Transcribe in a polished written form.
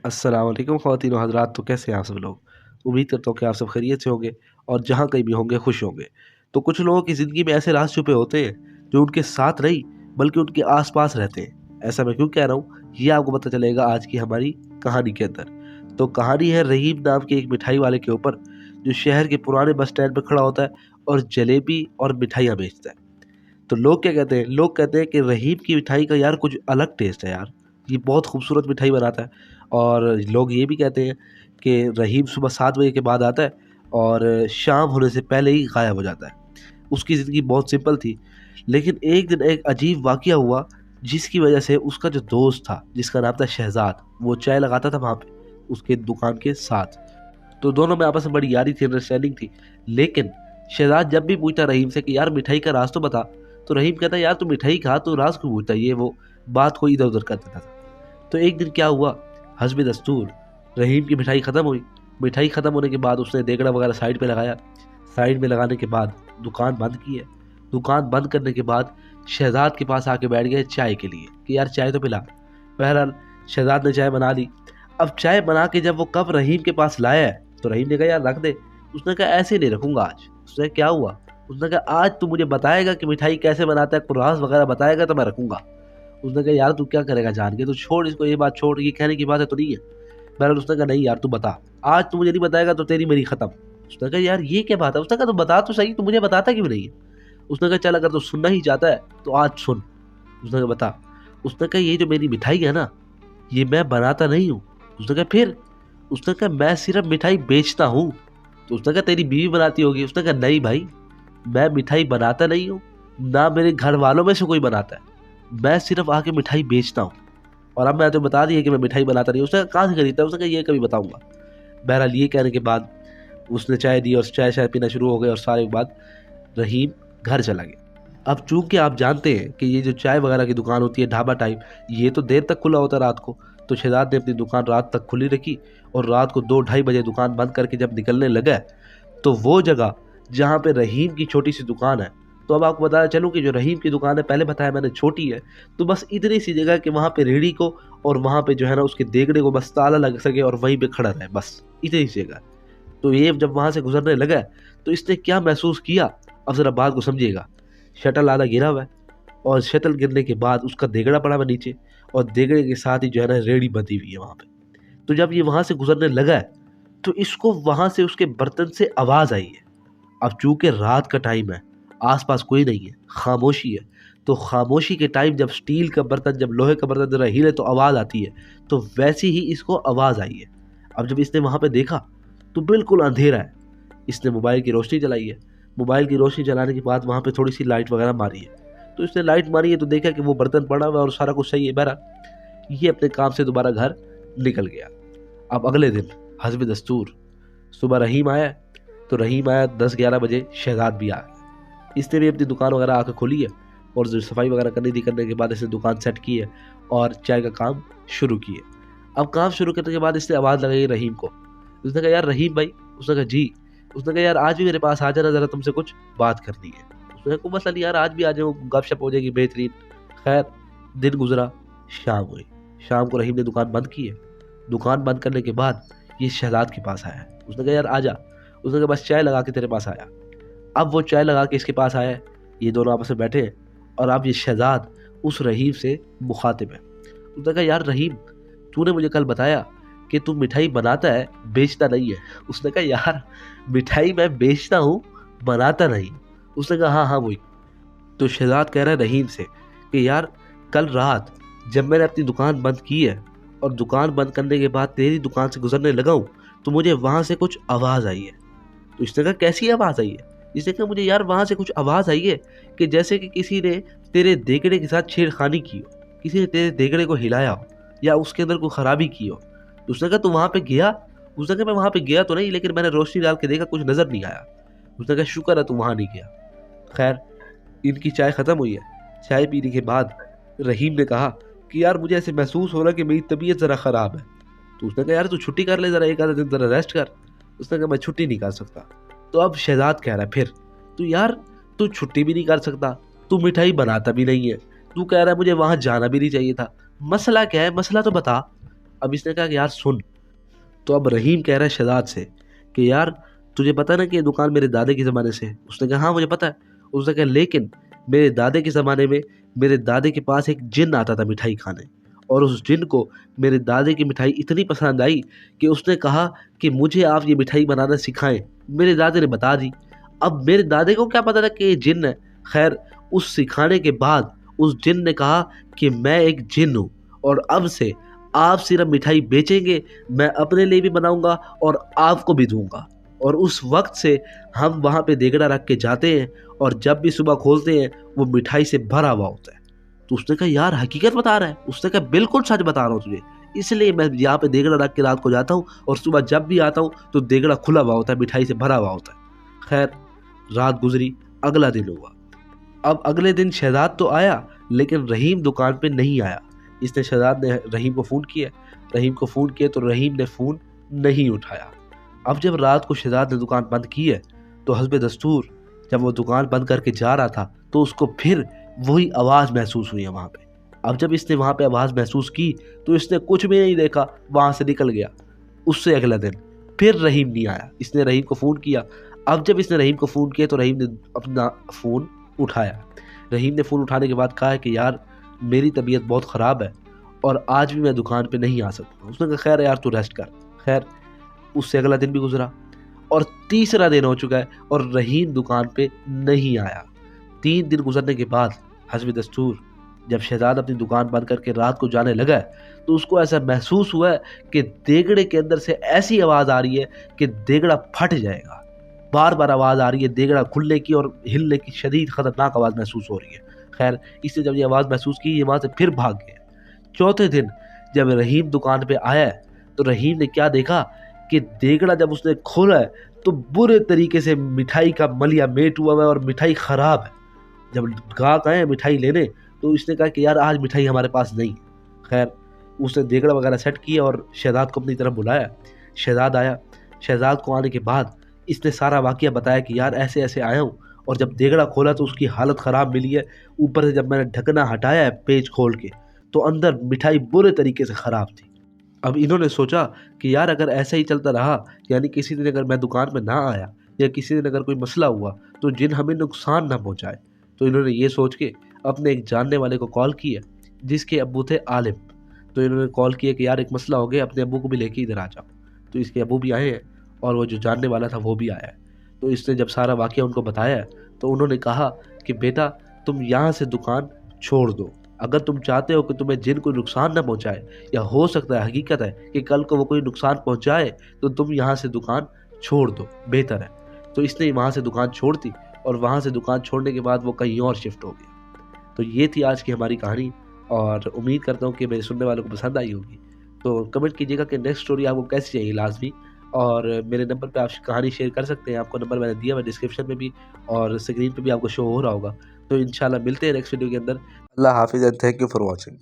अस्सलाम वालेकुम ख़वातीन व हज़रात। तो कैसे हैं आप सब लोग? उम्मीद करता हूँ कि आप सब खैरियत से होंगे और जहाँ कहीं भी होंगे खुश होंगे। तो कुछ लोगों की ज़िंदगी में ऐसे राज छुपे होते हैं जो उनके साथ नहीं बल्कि उनके आस-पास रहते हैं। ऐसा मैं क्यों कह रहा हूँ ये आपको पता चलेगा आज की हमारी कहानी के अंदर। तो कहानी है रहीम नाम के एक मिठाई वाले के ऊपर जो शहर के पुराने बस स्टैंड पे खड़ा होता है और जलेबी और मिठाइयाँ बेचता है। तो लोग क्या कहते हैं? लोग कहते हैं कि रहीम की मिठाई का यार कुछ अलग टेस्ट है यार, ये बहुत खूबसूरत मिठाई बनाता है। और लोग ये भी कहते हैं कि रहीम सुबह 7 बजे के बाद आता है और शाम होने से पहले ही गायब हो जाता है। उसकी ज़िंदगी बहुत सिंपल थी, लेकिन एक दिन एक अजीब वाक़या हुआ जिसकी वजह से उसका जो दोस्त था, जिसका नाम था शहज़ाद, वो चाय लगाता था वहाँ पे, उसके दुकान के साथ। तो दोनों में आपस में बड़ी यारी थी, अंडरस्टैंडिंग थी। लेकिन शहज़ाद जब भी पूछता रहीम से कि यार मिठाई का राज़ तो बता, तो रहीम कहता यार तू मिठाई खा, तू राज़ क्यों पूछता है? ये वो बात को इधर-उधर कर देता था। तो एक दिन क्या हुआ, हस्ब दस्तूर रहीम की मिठाई ख़त्म हुई। मिठाई ख़त्म होने के बाद उसने देगड़ा वगैरह साइड पे लगाया। साइड में लगाने के बाद दुकान बंद की है। दुकान बंद करने के बाद शहज़ाद के पास आके बैठ गए चाय के लिए कि यार चाय तो पिला। बहरहाल शहज़ाद ने चाय बना ली। अब चाय बना के जब वो कप रहीम के पास लाया है, तो रहीम ने कहा यार रख दे। उसने कहा ऐसे नहीं रखूँगा आज। उसने कहा क्या हुआ? उसने कहा आज तू मुझे बताएगा कि मिठाई कैसे बनाता है, कुछ राज़ वगैरह बताएगा तो मैं रखूँगा। उसने कहा यार तू क्या करेगा जान के, तू छोड़ इसको, ये बात छोड़, ये कहने की बात है तो नहीं है। बहरहाल उसने कहा नहीं यार तू बता, आज तू मुझे नहीं बताएगा तो तेरी मेरी खत्म। उसने कहा यार ये क्या बात है? उसने कहा तू बता तो सही, तू मुझे बताता क्यों नहीं है? उसने कहा चल अगर तू सुनना ही चाहता है तो आज सुन। उसने कहा बता। उसने कहा ये जो मेरी मिठाई है ना, ये मैं बनाता नहीं हूँ। उसने कहा फिर? उसने कहा मैं सिर्फ मिठाई बेचता हूँ। तो उसने कहा तेरी बीवी बनाती होगी। उसने कहा नहीं भाई, मैं मिठाई बनाता नहीं हूँ, ना मेरे घर वालों में से कोई बनाता है, मैं सिर्फ आके मिठाई बेचता हूँ। और अब मैं तो बता दिया कि मैं मिठाई बनाता नहीं हूँ। उसने कहा कहाँ से खरीदता है? उसने कहा ये कभी बताऊंगा। बहरहाल ये कहने के बाद उसने चाय दी और चाय शाय पीना शुरू हो गए और सारे के बाद रहीम घर चला गया। अब चूंकि आप जानते हैं कि ये जो चाय वगैरह की दुकान होती है ढाबा टाइप, ये तो देर तक खुला होता है रात को। तो शहजाद ने अपनी दुकान रात तक खुली रखी और रात को 2-2:30 बजे दुकान बंद करके जब निकलने लगा, तो वो जगह जहाँ पे रहीम की छोटी सी दुकान है, तो अब आपको बताया चलूँ कि जो रहीम की दुकान है पहले बताया मैंने छोटी है, तो बस इतनी सी जगह कि वहाँ पे रेहड़ी को और वहाँ पे जो है ना उसके देगड़े को बस ताला लग सके और वहीं पे खड़ा रहे, बस इतनी सी जगह। तो ये जब वहाँ से गुजरने लगा तो इसने क्या महसूस किया, अब ज़रा बात को समझिएगा। शटल आधा गिरा हुआ है और शटल गिरने के बाद उसका देगड़ा पड़ा हुआ नीचे और देगड़े के साथ ही जो है ना रेहड़ी बंधी हुई है वहाँ पे। तो जब ये वहाँ से गुजरने लगा है तो इसको वहाँ से उसके बर्तन से आवाज़ आई है। अब चूंकि रात का टाइम है, आसपास कोई नहीं है, खामोशी है, तो खामोशी के टाइम जब स्टील का बर्तन, जब लोहे का बर्तन जरा हिले तो आवाज़ आती है, तो वैसे ही इसको आवाज़ आई है। अब जब इसने वहाँ पे देखा तो बिल्कुल अंधेरा है। इसने मोबाइल की रोशनी जलाई है। मोबाइल की रोशनी जलाने के बाद वहाँ पे थोड़ी सी लाइट वगैरह मारी है। तो इसने लाइट मारी है तो देखा कि वो बर्तन पड़ा हुआ है और सारा कुछ सही है। बहरहाल ये अपने काम से दोबारा घर निकल गया। अब अगले दिन हस्ब दस्तूर सुबह रहीम आया, तो रहीम आया 10-11 बजे, शहजाद भी आया। इसने भी अपनी दुकान वगैरह आकर खोली है और जो सफाई वगैरह करनी थी करने के बाद इसने दुकान सेट की है और चाय का काम शुरू किया। अब काम शुरू करने के बाद इसने आवाज़ लगाई रहीम को। उसने कहा यार रहीम भाई। उसने कहा जी। उसने कहा यार आज भी मेरे पास आ जाना, ज़रा तुमसे कुछ बात करनी है। उसने कहा कोई मसला नहीं यार, आज भी आ जाओ, गपशप हो जाएगी बेहतरीन। खैर दिन गुजरा, शाम हुई। शाम को रहीम ने दुकान बंद की है। दुकान बंद करने के बाद ये शहजाद के पास आया। उसने कहा यार आ जा। उसने कहा बस चाय लगा के तेरे पास आया। अब वो चाय लगा के इसके पास आया है, ये दोनों आपस में बैठे हैं और अब ये शहजाद उस रहीम से मुखातिब है। उसने कहा यार रहीम, तूने मुझे कल बताया कि तू मिठाई बनाता है, बेचता नहीं है। उसने कहा यार मिठाई मैं बेचता हूँ, बनाता नहीं। उसने कहा हाँ हाँ वही। तो शहजाद कह रहा है रहीम से कि यार कल रात जब मैंने अपनी दुकान बंद की है और दुकान बंद करने के बाद तेरी दुकान से गुजरने लगा हूँ, तो मुझे वहाँ से कुछ आवाज़ आई है। तो इसने कहा कैसी आवाज़ आई है? इसने कहा मुझे यार वहाँ से कुछ आवाज़ आई है कि जैसे कि किसी ने तेरे देगड़े के साथ छेड़खानी की हो, किसी ने तेरे देगड़े को हिलाया हो या उसके अंदर कोई खराबी की हो। तो उसने कहा तू वहाँ पे गया? उसने कहा मैं वहाँ पे गया तो नहीं, लेकिन मैंने रोशनी डाल के देखा, कुछ नज़र नहीं आया। उसने कहा शुक्र है तू वहाँ नहीं गया। खैर इनकी चाय ख़त्म हुई है। चाय पीने के बाद रहीम ने कहा कि यार मुझे ऐसे महसूस हो रहा है कि मेरी तबीयत ज़रा ख़राब है। तो उसने कहा यार तू छुट्टी कर ले, ज़रा एक आधा दिन ज़रा रेस्ट कर। उसने कहा मैं छुट्टी नहीं कर सकता। तो अब शहजाद कह रहा है फिर तो यार तू छुट्टी भी नहीं कर सकता, तू मिठाई बनाता भी नहीं है, तू कह रहा है मुझे वहाँ जाना भी नहीं चाहिए था, मसला क्या है, मसला तो बता। اب اس نے کہا کہ یار سن. تو اب رحیم کہہ رہا ہے شہزاد سے کہ یار تجھے پتہ ہے نا کہ یہ دکان میرے دادے کے زمانے سے ہے. اس نے کہا ہاں مجھے پتہ ہے. اس نے کہا لیکن میرے دادے کے زمانے میں میرے دادے کے پاس ایک جن آتا تھا مٹھائی کھانے, اور اس جن کو میرے دادے کی مٹھائی اتنی پسند آئی کہ اس نے کہا کہ مجھے آپ یہ مٹھائی بنانا سکھائیں. میرے دادے نے بتا دی. اب میرے دادے کو کیا پتا تھا کہ یہ جن ہے. خیر اس سکھانے کے بعد اس جن نے کہا کہ میں ایک جن ہوں اور اب سے آپ صرف مٹھائی بیچیں گے, میں اپنے لیے بھی بناؤں گا اور آپ کو بھی دوں گا. اور اس وقت سے ہم وہاں پہ دیگڑا رکھ کے جاتے ہیں اور جب بھی صبح کھولتے ہیں وہ مٹھائی سے بھرا ہوا ہوتا ہے. تو اس نے کہا یار حقیقت بتا رہا ہے؟ اس نے کہا بالکل سچ بتا رہا ہوں تجھے, اس لیے میں یہاں پہ دیگڑا رکھ کے رات کو جاتا ہوں اور صبح جب بھی آتا ہوں تو دیگڑا کھلا ہوا ہوتا ہے, مٹھائی سے بھرا ہوا ہوتا ہے. خیر رات گزری, اگلا دن ہوا. اب اگلے دن شہزاد تو آیا لیکن رحیم دکان پہ نہیں آیا. اس نے شہزاد نے رحیم کو فون کیا, تو رحیم نے فون نہیں اٹھایا. اب جب رات کو شہزاد نے دکان بند کی ہے تو حسب دستور جب وہ دکان بند کر کے جا رہا تھا تو اس کو پھر وہی آواز محسوس ہوئی ہے وہاں پہ. اب جب اس نے وہاں پہ آواز محسوس کی تو اس نے کچھ بھی نہیں دیکھا, وہاں سے نکل گیا. اس سے اگلا دن پھر رحیم نہیں آیا. اس نے رحیم کو فون کیا. اب جب اس نے رحیم کو فون کیا تو رحیم نے اپنا فون اٹھایا. رحیم نے فون اٹھانے کے بعد کہا ہے کہ یار میری طبیعت بہت خراب ہے اور آج بھی میں دکان پہ نہیں آ سکتا. اس نے کہا خیر یار تو ریسٹ کر. خیر اس سے اگلا دن بھی گزرا اور تیسرا دن ہو چکا ہے اور رحیم دکان پہ نہیں آیا. 3 دن گزرنے کے بعد حسب دستور جب شہزاد اپنی دکان بند کر کے رات کو جانے لگا ہے تو اس کو ایسا محسوس ہوا ہے کہ دیگڑے کے اندر سے ایسی آواز آ رہی ہے کہ دیگڑا پھٹ جائے گا. بار بار آواز آ رہی ہے دیگڑا کھلنے کی اور ہلنے کی, شدید خطرناک آواز محسوس ہو رہی ہے. خیر اس نے جب یہ آواز محسوس کی یہ وہاں سے پھر بھاگ گیا. چوتھے دن جب رحیم دکان پہ آیا ہے تو رحیم نے کیا دیکھا کہ دیگڑا جب اس نے کھولا ہے تو برے طریقے سے مٹھائی کا ملیا میٹ ہوا ہے اور مٹھائی خراب ہے. جب گاہک آئے مٹھائی لینے تو اس نے کہا کہ یار آج مٹھائی ہمارے پاس نہیں. خیر اس نے دیگڑا وغیرہ سیٹ کیا اور شہزاد کو اپنی طرف بلایا. شہزاد آیا. شہزاد کو آنے کے بعد اس نے سارا واقعہ بتایا کہ یار ایسے ایسے آیا ہوں اور جب دیگڑا کھولا تو اس کی حالت خراب ملی ہے. اوپر سے جب میں نے ڈھکنا ہٹایا ہے پیچ کھول کے تو اندر مٹھائی برے طریقے سے خراب تھی. اب انہوں نے سوچا کہ یار اگر ایسا ہی چلتا رہا یعنی کسی دن اگر میں دکان میں نہ آیا یا کسی دن اگر کوئی مسئلہ ہوا تو جن ہمیں نقصان نہ پہنچائے. تو انہوں نے یہ سوچ کے اپنے ایک جاننے والے کو کال کیا جس کے ابو تھے عالم. تو انہوں نے کال کیا کہ یار ایک مسئلہ ہو گیا, اپنے ابو کو بھی لے کے ادھر آ جاؤ. تو اس کے ابو بھی آئے ہیں اور وہ جو جاننے والا تھا وہ بھی آیا ہے. تو اس نے جب سارا واقعہ ان کو بتایا ہے تو انہوں نے کہا کہ بیٹا تم یہاں سے دکان چھوڑ دو. اگر تم چاہتے ہو کہ تمہیں جن کوئی نقصان نہ پہنچائے یا ہو سکتا ہے حقیقت ہے کہ کل کو وہ کوئی نقصان پہنچائے تو تم یہاں سے دکان چھوڑ دو, بہتر ہے. تو اس نے وہاں سے دکان چھوڑ دی اور وہاں سے دکان چھوڑنے کے بعد وہ کہیں اور شفٹ ہو گیا. تو یہ تھی آج کی ہماری کہانی اور امید کرتا ہوں کہ میرے سننے والوں کو پسند آئی ہوگی. تو کمنٹ کیجیے گا کہ نیکسٹ سٹوری آپ کو کیسی چاہیے لازمی, اور میرے نمبر پہ آپ کہانی شیئر کر سکتے ہیں. آپ کو نمبر میں نے دیا ہوا ڈسکرپشن میں بھی اور اسکرین پہ بھی آپ کو شو ہو رہا ہوگا. تو انشاءاللہ ملتے ہیں نیکسٹ ویڈیو کے اندر. اللہ حافظ and thank you for watching.